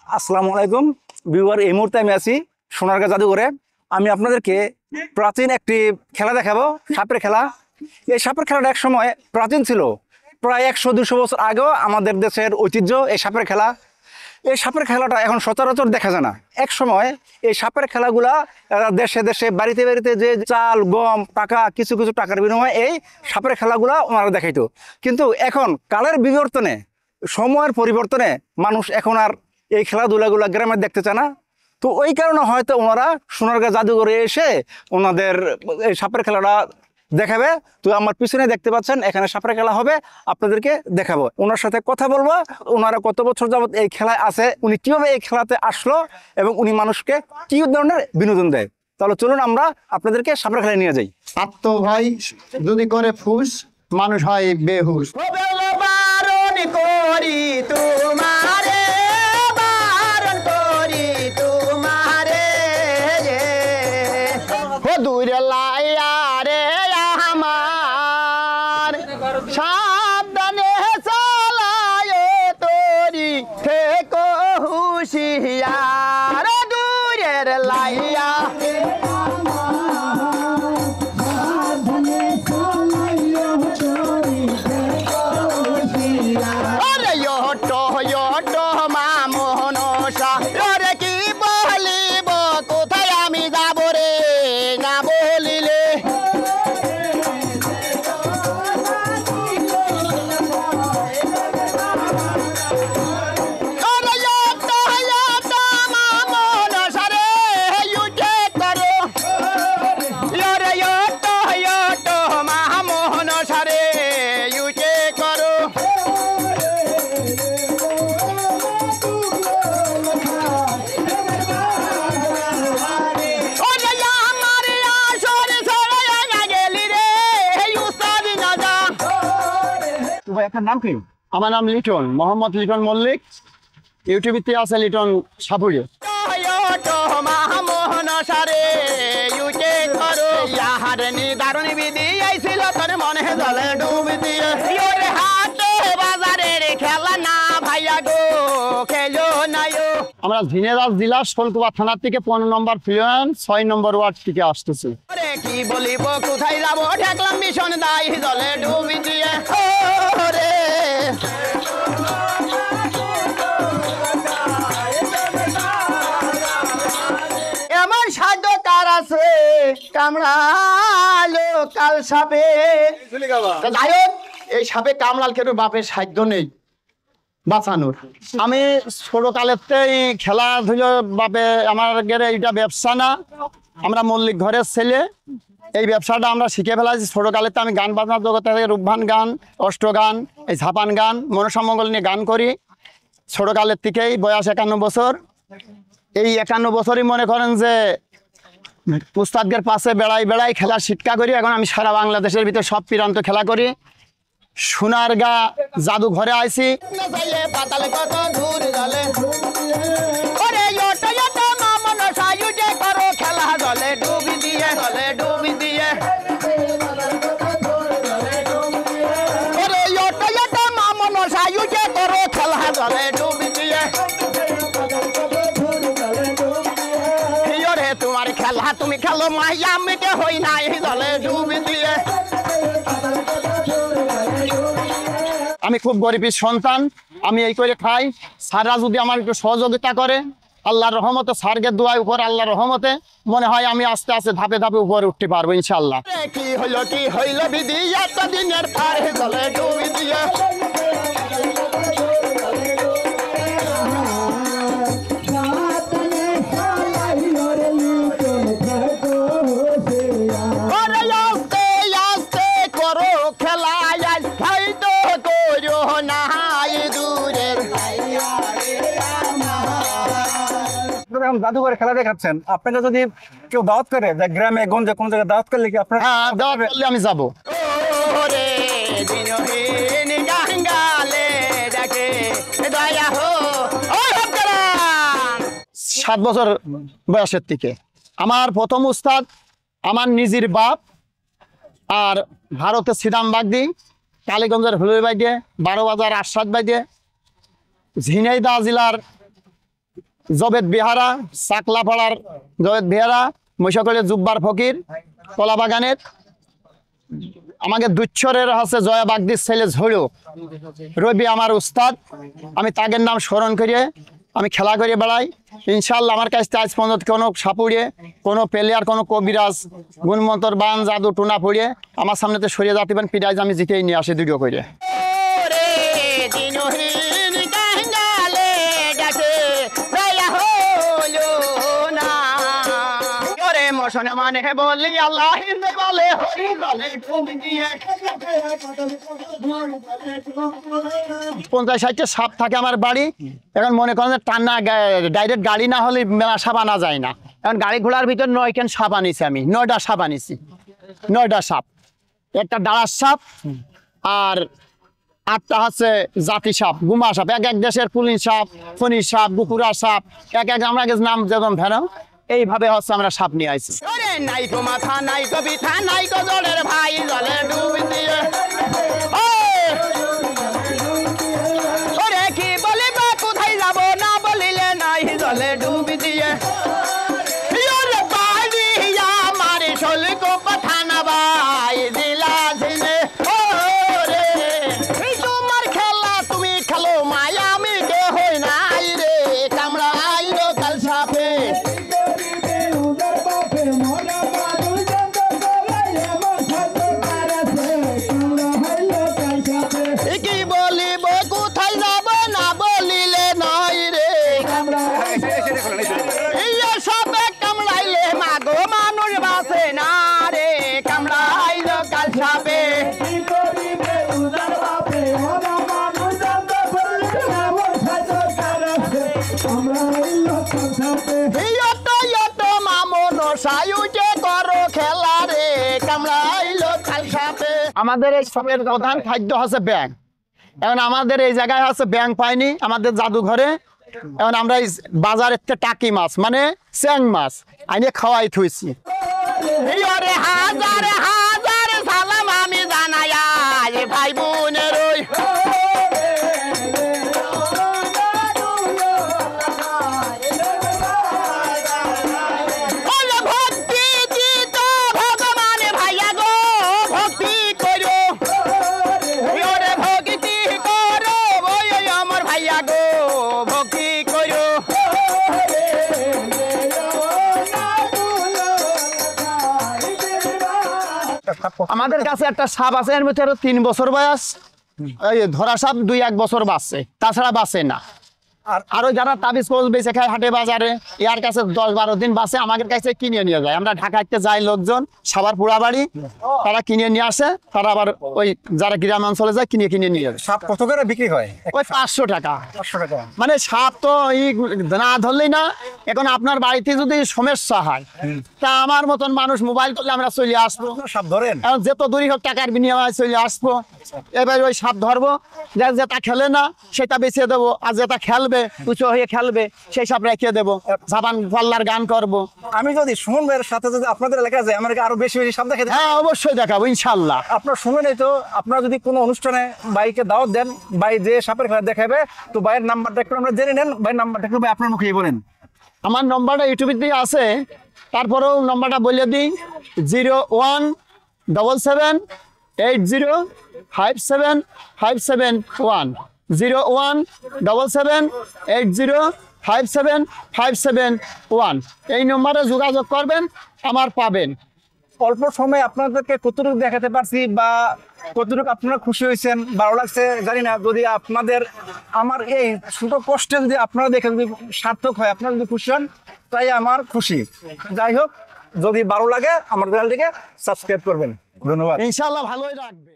আসসালামু আলাইকুম ভিউয়ার, এই মুহূর্তে আমি আছি সোনারগাঁ জাদুঘরে। আমি আপনাদেরকে প্রাচীন একটি খেলা দেখাবো, সাপের খেলা। এই সাপের খেলাটা এক সময় প্রাচীন ছিল, প্রায় 100-200 বছর আগেও আমাদের দেশের ঐতিহ্য এই সাপের খেলা। এই সাপের খেলাটা এখন সচরাচর দেখা যায় না। এক সময় এই সাপের খেলাগুলা দেশে দেশে বাড়িতে বাড়িতে যে চাল গম টাকা কিছু কিছু টাকার বিনিময়ে এই সাপের খেলাগুলা ওনারা দেখাইতো। কিন্তু এখন কালের বিবর্তনে, সময়ের পরিবর্তনে মানুষ এখন আর এই খেলাধুলাগুলা গ্রামে দেখতে চায় না। তো ওই কারণে হয়তো ওনারা সোনারগাঁ জাদুঘরে এসে ওনাদের এই সাপের খেলাটা দেখাবে। তো আমার পিছনে দেখতে পাচ্ছেন এখানে সাপের খেলা হবে, আপনাদেরকে দেখাবো। ওনার সাথে কথা বলবো, ওনারা কত বছর যাবত এই খেলায় আছে, উনি কিভাবে এই খেলাতে আসলো এবং উনি মানুষকে কি ধরনের বিনোদন দেয়। তাহলে চলুন আমরা আপনাদেরকে সাপের খেলায় নিয়ে যাই। আত্ম ভাই যদি করে ফুস, মানুষ হয় বেহুশ। করি তোমারে, বারণ করি তোমারে, দূরে লাইয়া রে আমার, সাবধানে চালায় তোরি থেকো হুঁশিয়ার, দূরের লাইয়া আপনার নাম কি? আমার নাম লিটন, মোহাম্মদ লিটন মল্লিক। ইউটিউবে আছে লিটন সাপুরে। আমরা ঝিনাইদহ জেলা শোলকুপা থানার থেকে 15 নম্বর প্লেন 6 নম্বর ওয়ার্ড থেকে আসতেছি। কি বলিব কোথায় যাব, ঠেকলাম মিশন দাই জলে ডুবি দিয়ে। এমন সাধ্য কার আছে কামড়ালো কাল সাপে, এই সাপে কামড়াল কেন বাপের সাধ্য নেই বাঁচানোর। আমি ছোট কালেতেই খেলাধুলো বাপে আমার গেলে এটা ব্যবসা না, আমরা মল্লিক ঘরের ছেলে। এই ব্যবসাটা আমরা শিখে ফেলাছি ছোট কালেতে। আমি গান বাজনার জগতে রূপবান গান, অষ্টগান, এই ঝাপান গান, মনসামঙ্গল নিয়ে গান করি ছোট কালের থেকেই। বয়স 51 বছর। এই 51 বছরই মনে করেন যে উস্তাদের পাশে বেড়াই বেড়াই খেলা শিক্ষা করি। এখন আমি সারা বাংলাদেশের ভিতরে সব প্রান্ত খেলা করি। সোনারগাঁ জাদুঘরে আইছি। তোমার খেলা তুমি খেলো মাইয়া, আমি কে হই নাই জলে ডুবি দিয়ে। আমি খুব গরিবের সন্তান, আমি এই করে খাই। স্যাররা যদি আমার একটু সহযোগিতা করে, আল্লাহর রহমতে, স্যারগের দোয়ার উপর আল্লাহর রহমতে মনে হয় আমি আস্তে আস্তে ধাপে ধাপে উপরে উঠতে পারবো ইনশাল্লাহ। কি হইল বিধি, এতদিনের পার জলে ডুবি দিয়ে। জাদুঘরে খেলা দেখাচ্ছেন, আপনাকে যদি কেউ দাওয়াত করে গ্রামে গঞ্জে কোন জায়গায় দাওয়াত করলে কি আপনার? হ্যাঁ, দাওয়াত করলে আমি যাবো। 7 বছর বয়সের থেকে আমার প্রথম উস্তাদ আমার নিজের বাপ, আর ভারতের সিদাম বাগদি, কালীগঞ্জের হলুই বাইদে, 12 বাজার আশাদ বাইদে, ঝিনাইদহ জেলার জবেদ বিহারা, সাকলাপাড়ার জবেদ বিহারা, মহিষাকলের জুব্বার ফকির, কলাবাগানের আমাকে দুচ্ছরের হচ্ছে জয়া বাগদির ছেলে ঝড়ো রবি আমার উস্তাদ। আমি তাদের নাম স্মরণ করিয়ে আমি খেলা করে বেড়াই। ইনশাল্লাহ আমার কাছে আজ পর্যন্ত কোনো সাপুড়ে, কোনো প্লেয়ার, কোনো কবিরাজ, গুণমন্তর বান জাদু টুনা পড়িয়ে আমার সামনেতে সরিয়ে যাতে পারেন, পিটাইজ আমি জিতেই নিয়ে আসি দুটো করে। মানে বলি আল্লাহ বলে হরি বলে 50-60টা সাপ থাকে আমার বাড়ি। এখন মনে করেন যে টান্না ডাইরেক্ট গাড়ি না হলে মেলা সাপ আনা যায় না। এখন গাড়ি ঘোড়ার ভিতর 9 সাপ আনিছি, আমি 9টা সাপ আনিছি, 9টা সাপ, একটা ডাড়ার সাপ আর 8টা হচ্ছে জাতি সাপ, গুমা সাপ, এক এক দেশের পুলিশ সাপ, ফণি সাপ, গুকুরা সাপ, এক এক আমরা নাম যেমন ভেড়া, এইভাবে হচ্ছে আমরা সাপ নিয়ে আইছি। নাই তো মাথা নাই তো পিঠা নাই তো জলের ভাই জলে ডুব দিয়ে ওরে কি বলিব কোথায় যাব না বলিলে নাই জলে ডুব দিয়ে ওরে বাড়ি আমার চলে কো কথা না ভাই দিলা ঝিলে ওরে তোমার খেলা তুমি খেলো মায়া আমি কে হই নাই রে কামড়া আইলো কাল সাপে কি বলিব কোথায় যাব না বলিলে নাই রে সবে কামড়াইলে মাগো মানুষ বাসে না রে কামড়াইল কাল সাপে আমাদের এই সবের প্রধান খাদ্য হচ্ছে ব্যাং। এখন আমাদের এই জায়গায় হচ্ছে ব্যাং পাইনি আমাদের জাদুঘরে। এখন আমরা এই বাজারের থেকে টাকি মাছ মানে চ্যাং মাছ আইনে খাওয়াই থুইছি। হাজার হাজার সালাম আমি জানাই ভাই বোনের আমাদের কাছে একটা সাপ আছে, এর ভিতরে 3 বছর বয়স, এই ধরা সাপ 2-1 বছর বাঁচে, তাছাড়া বাঁচে না। আরো যারা তাবিজ কবজ বেঁচে খায় হাটে বাজারে, এর কাছে 10-12 দিন বাঁচে, আমাদের কাছে কিনে নিয়ে যায়। আমরা ঢাকাতে যাই লোকজন, সবার পুরা বাড়ি, তারা কিনে নিয়ে আসে, তারা আবার ওই যারা গ্রাম অঞ্চলে যায় কিনে নিয়ে যায়। সাপ কত করে বিক্রি হয়? ওই 500 টাকা। 500 টাকা মানে সাপ তো না ধরলেই না। এখন আপনার বাড়িতে যদি সমস্যা হয়, তা আমার মতন মানুষ মোবাইল করলে আমরা চলে আসবো, সাপ ধরেন, এখন যত দূরই হোক টাকার বিনিময়ে চলে আসবো। এবার ওই সাপ ধরবো, যেটা খেলে না সেটা বেঁচে দেবো, আর যেটা খেলবে উঁচু হয়ে খেলবে সেই সাপ রেখে দেবো, জাপান পাল্লার গান করবো। আমি যদি সুমন ভাইয়ের সাথে যদি আপনাদের এলাকায় যাই, আমাকে আরো বেশি বেশি সাপ দেখাতে? হ্যাঁ অবশ্যই দেখাবো ইনশাল্লাহ। আপনার শুনেনই তো, আপনারা যদি কোনো অনুষ্ঠানে বাইকে দাওয়াত দেন, বাই যে সাপের খেলা দেখাবে, তো বাইয়ের নাম্বারটা একটু আমরা জেনে নেন। বাইয়ের নাম্বারটা একটু আপনার মুখেই বলেন। আমার নম্বরটা ইউটিউবে দিয়ে আছে, তারপরেও নম্বরটা বলে দিই 0177805757 0177805757 এই নম্বরে যোগাযোগ করবেন, আমার পাবেন। অল্প সময় আপনাদেরকে কতটুকু দেখাতে পারছি বা কতটুকু আপনারা খুশি হয়েছেন, ভালো লাগছে জানি না। যদি আপনাদের আমার এই ছোট কষ্টে যদি আপনারা দেখে যদি সার্থক হয়, আপনারা যদি খুশি হন, তাই আমার খুশি। যাই হোক, যদি ভালো লাগে আমার চ্যানেলটিকে সাবস্ক্রাইব করবেন। ধন্যবাদ। ইনশাল্লাহ ভালোই রাখবে।